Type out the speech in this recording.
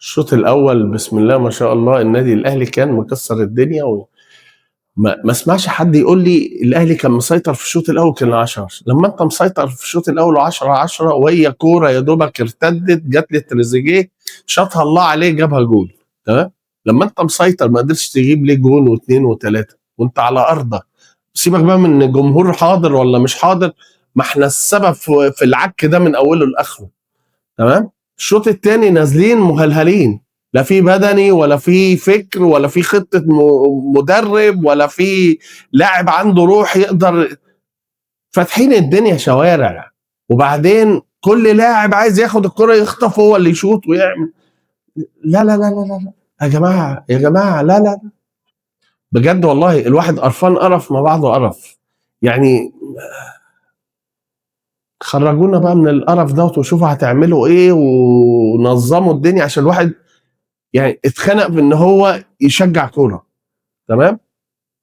الشوط الاول بسم الله ما شاء الله النادي الاهلي كان مكسر الدنيا ما اسمعش حد يقول لي الاهلي كان مسيطر في الشوط الاول كان 10. لما انت مسيطر في الشوط الاول 10-10 وهي كوره يا دوبك ارتدت جت لتريزيجيه شاطها الله عليه جابها جول. تمام. لما انت مسيطر ما قدرتش تجيب ليه جول واثنين وثلاثه وانت على ارضك. سيبك بقى من الجمهور حاضر ولا مش حاضر، ما احنا السبب في العك ده من اوله لاخره. تمام. الشوط الثاني نازلين مهلهلين، لا في بدني ولا في فكر ولا في خطه مدرب ولا في لاعب عنده روح يقدر، فاتحين الدنيا شوارع. وبعدين كل لاعب عايز ياخد الكره يخطف هو اللي يشوط ويعمل. لا لا لا لا لا يا جماعه يا جماعه، لا لا بجد والله الواحد قرفان قرف ما بعده قرف. يعني خرجونا بقى من القرف دوت وشوفوا هتعملوا ايه ونظموا الدنيا عشان الواحد يعني اتخنق بان هو يشجع كوره. تمام.